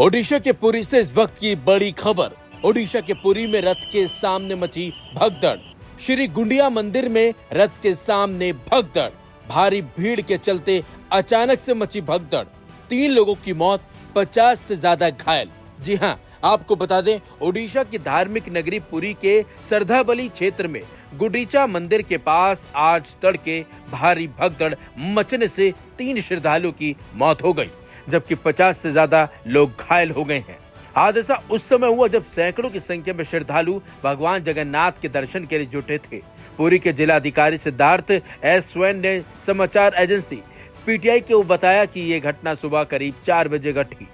ओडिशा के पुरी से इस वक्त की बड़ी खबर। ओडिशा के पुरी में रथ के सामने मची भगदड़। श्री गुंडिया मंदिर में रथ के सामने भगदड़। भारी भीड़ के चलते अचानक से मची भगदड़। 3 लोगों की मौत, 50 से ज्यादा घायल। जी हां, आपको बता दें, ओडिशा की धार्मिक नगरी पुरी के सरधाबली क्षेत्र में गुंडीचा मंदिर के पास आज तड़के भारी भगदड़ मचने से 3 श्रद्धालुओं की मौत हो गई, जबकि 50 से ज्यादा लोग घायल हो गए हैं। हादसा उस समय हुआ जब सैकड़ों की संख्या में श्रद्धालु भगवान जगन्नाथ के दर्शन के लिए जुटे थे। पुरी के जिलाधिकारी सिद्धार्थ एस स्वैन ने समाचार एजेंसी पीटीआई को बताया कि यह घटना सुबह करीब 4 बजे घटी,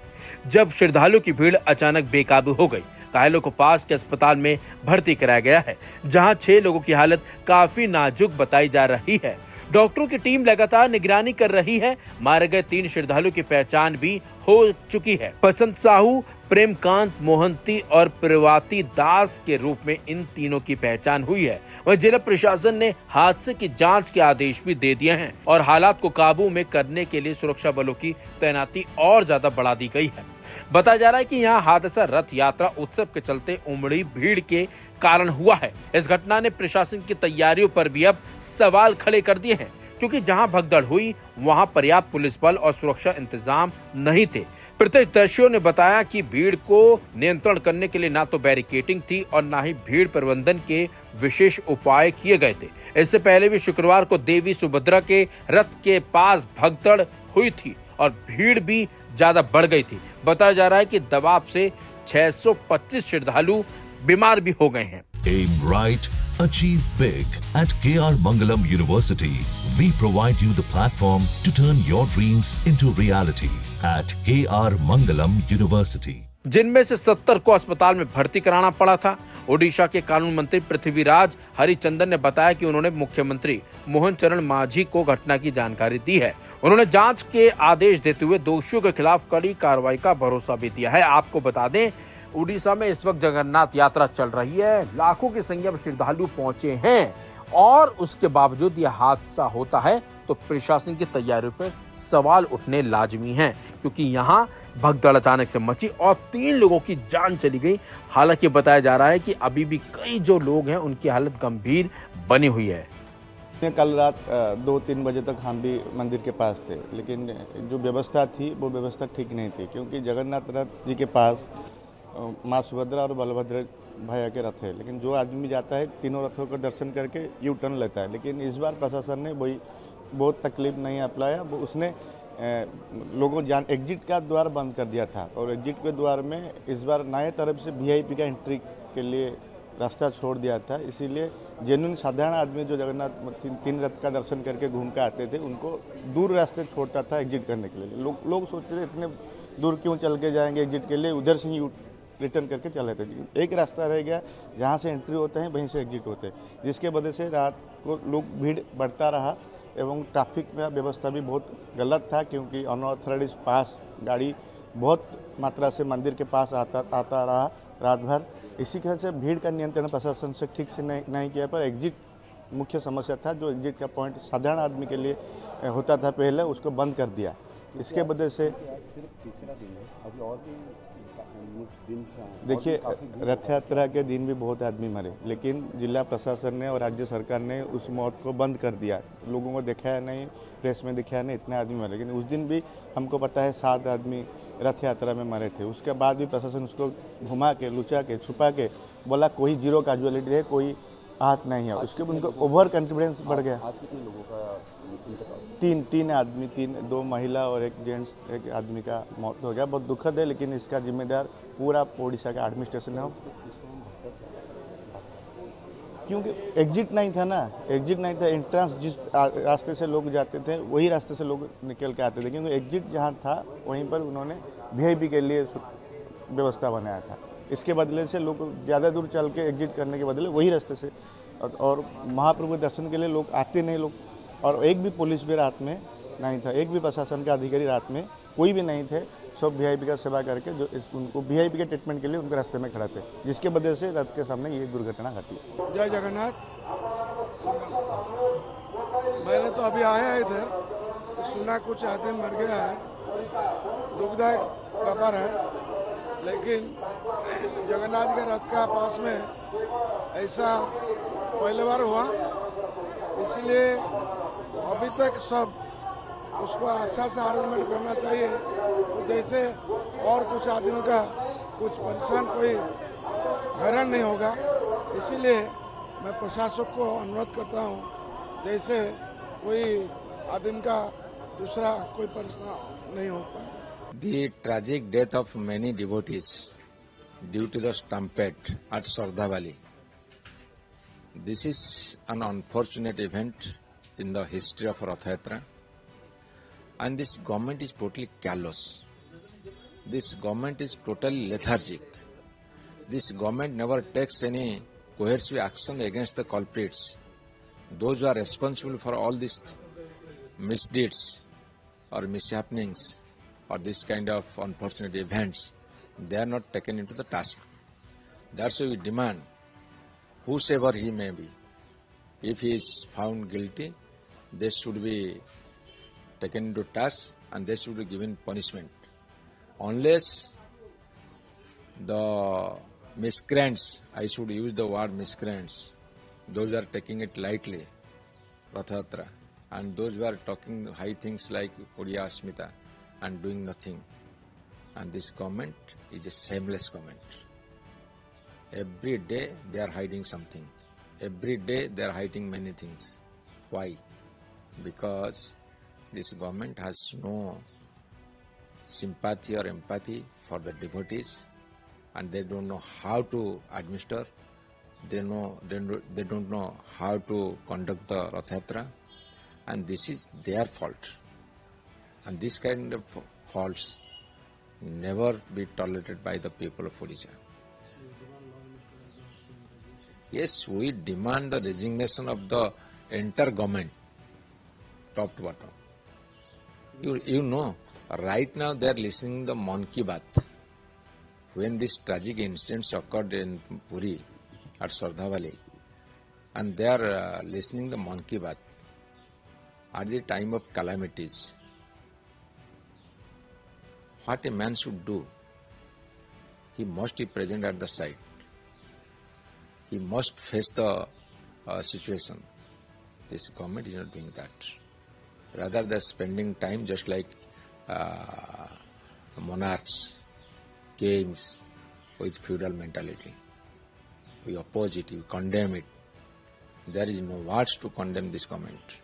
जब श्रद्धालुओं की भीड़ अचानक बेकाबू हो गई। घायलों को पास के अस्पताल में भर्ती कराया गया है, जहां 6 लोगों की हालत काफी नाजुक बताई जा रही है। डॉक्टरों की टीम लगातार निगरानी कर रही है। मारे गए 3 श्रद्धालुओं की पहचान भी हो चुकी है। बसंत साहू, प्रेमकांत मोहंती और प्रवाती दास के रूप में इन तीनों की पहचान हुई है। वहीं जिला प्रशासन ने हादसे की जांच के आदेश भी दे दिए हैं और हालात को काबू में करने के लिए सुरक्षा बलों की तैनाती और ज्यादा बढ़ा दी गई है। बताया जा रहा है कि यहाँ हादसा रथ यात्रा उत्सव के चलते उमड़ी भीड़ के कारण हुआ है। इस घटना ने प्रशासन की तैयारियों पर भी अब सवाल खड़े कर दिए हैं, क्योंकि जहां भगदड़ हुई वहां पर्याप्त पुलिस बल और सुरक्षा इंतजाम नहीं थे। प्रत्यक्षदर्शियों ने बताया कि भीड़ को नियंत्रण करने के लिए ना तो बैरिकेडिंग थी और ना ही भीड़ प्रबंधन के विशेष उपाय किए गए थे। इससे पहले भी शुक्रवार को देवी सुभद्रा के रथ के पास भगदड़ हुई थी और भीड़ भी ज्यादा बढ़ गई थी। बताया जा रहा है कि दबाव से 625 श्रद्धालु बीमार भी हो गए हैं। Aim right, achieve big. At KR Mangalam University, we provide you the platform to turn your dreams into reality. At KR Mangalam University. जिनमें से 70 को अस्पताल में भर्ती कराना पड़ा था। ओडिशा के कानून मंत्री पृथ्वीराज हरिचंदन ने बताया कि उन्होंने मुख्यमंत्री मोहन चरण मांझी को घटना की जानकारी दी है। उन्होंने जांच के आदेश देते हुए दोषियों के खिलाफ कड़ी कार्रवाई का भरोसा भी दिया है। आपको बता दें, उड़ीसा में इस वक्त जगन्नाथ यात्रा चल रही है। लाखों की संख्या में श्रद्धालु पहुंचे हैं और उसके बावजूद यह हादसा होता है तो प्रशासन की तैयारियों पर सवाल उठने लाजमी हैं, क्योंकि यहाँ भगदड़ अचानक से मची और 3 लोगों की जान चली गई। हालांकि बताया जा रहा है कि अभी भी कई जो लोग हैं उनकी हालत गंभीर बनी हुई है। कल रात 2-3 बजे तक हम भी मंदिर के पास थे, लेकिन जो व्यवस्था थी वो व्यवस्था ठीक नहीं थी, क्योंकि जगन्नाथ रथ जी के पास माँ सुभद्रा और बलभद्र भैया के रथ है। लेकिन जो आदमी जाता है तीनों रथों का दर्शन करके यू टर्न लेता है। लेकिन इस बार प्रशासन ने वही बहुत तकलीफ नहीं अपनाया। उसने लोगों एग्जिट का द्वार बंद कर दिया था और एग्जिट के द्वार में इस बार नए तरफ से वीआईपी का एंट्री के लिए रास्ता छोड़ दिया था। इसीलिए जेन्युइन साधारण आदमी जो जगन्नाथ 3 रथ का दर्शन करके घूम के आते थे, उनको दूर रास्ते छोड़ता था एग्जिट करने के लिए। लोग सोचते थे इतने दूर क्यों चल के जाएंगे एग्जिट के लिए, उधर से ही रिटर्न करके चले थे। एक रास्ता रह गया जहाँ से एंट्री होते हैं वहीं से एग्जिट होते हैं, जिसके वजह से रात को लोग भीड़ बढ़ता रहा एवं ट्रैफिक में व्यवस्था भी बहुत गलत था, क्योंकि अनऑथराइज्ड पास गाड़ी बहुत मात्रा से मंदिर के पास आता रहा रात भर। इसी तरह से भीड़ का नियंत्रण प्रशासन से ठीक से नहीं किया, पर एग्जिट मुख्य समस्या था। जो एग्जिट का पॉइंट साधारण आदमी के लिए होता था पहले, उसको बंद कर दिया। इसके वजह से देखिए, रथ यात्रा के दिन भी बहुत आदमी मरे, लेकिन जिला प्रशासन ने और राज्य सरकार ने उस मौत को बंद कर दिया। लोगों को दिखाया नहीं, प्रेस में दिखाया नहीं, इतने आदमी मरे। लेकिन उस दिन भी हमको पता है 7 आदमी रथ यात्रा में मरे थे। उसके बाद भी प्रशासन उसको घुमा के, लुचा के, छुपा के बोला कोई 0 कैजुअलिटी है, कोई आहत नहीं है। उसके बाद उनको ओवर कॉन्फिडेंस बढ़ गया। आज कितने लोगों का 3 आदमी, 2 महिला और 1 जेंट्स, 1 आदमी का मौत हो गया। बहुत दुखद है, लेकिन इसका जिम्मेदार पूरा ओडिशा का एडमिनिस्ट्रेशन है, क्योंकि एग्जिट नहीं था ना। एग्जिट नहीं था, एंट्रेंस जिस रास्ते से लोग जाते थे वही रास्ते से लोग निकल के आते थे, क्योंकि एग्जिट जहाँ था वहीं पर उन्होंने वीआईपी के लिए व्यवस्था बनाया था। इसके बदले से लोग ज़्यादा दूर चल के एग्जिट करने के बदले वही रास्ते से, और महाप्रभु दर्शन के लिए लोग आते नहीं लोग। और एक भी पुलिस भी रात में नहीं था, एक भी प्रशासन का अधिकारी रात में कोई भी नहीं थे। सब वीआईपी का सेवा करके जो उनको वीआईपी के ट्रीटमेंट के लिए उनके रास्ते में खड़े थे, जिसके वजह से रथ के सामने ये दुर्घटना घटी। जय जगन्नाथ। मैंने तो अभी आया इधर, सुना कुछ आदमी मर गया है, दुखदायक खबर है। लेकिन जगन्नाथ के रथ का पास में ऐसा पहले बार हुआ, इसलिए अभी तक सब उसको अच्छा से अरेंजमेंट करना चाहिए। तो जैसे और कुछ आदमी का कुछ परेशान कोई हैरान नहीं होगा, इसीलिए मैं प्रशासक को अनुरोध करता हूँ, जैसे कोई आदमी का दूसरा कोई परेशान नहीं हो पाएगा। The tragic death of many devotees due to the stampede at Sardha Valley. This is an unfortunate event in the history of Rath Yatra, and this government is totally callous. This government is totally lethargic. This government never takes any coercive action against the culprits. Those who are responsible for all these misdeeds or mishappenings or this kind of unfortunate events, they are not taken into the task. That's why we demand, whosoever he may be, if he is found guilty, they should be taken into task and they should be given punishment. Unless the miscreants, I should use the word miscreants, those who are taking it lightly, Rath Yatra, and those who are talking high things like Odiya Asmita and doing nothing. And this government is a shameless government. Every day they are hiding something. Every day they are hiding many things. Why? Because this government has no sympathy or empathy for the devotees, and they don't know how to administer. They don't know how to conduct the Rath Yatra, and this is their fault. And this kind of faults never be tolerated by the people of Odisha. Yes, we demand the resignation of the entire government, top to bottom. You know, right now they are listening to the Mann Ki Baat. When these tragic incidents occurred in Puri at Sardha Valley, and they are listening to Mann Ki Baat at the time of calamities. What a man should do, he must be present at the site. He must face the situation. This government is not doing that. Rather, they are spending time just like monarchs, kings with feudal mentality. We oppose it, we condemn it. There is no words to condemn this government.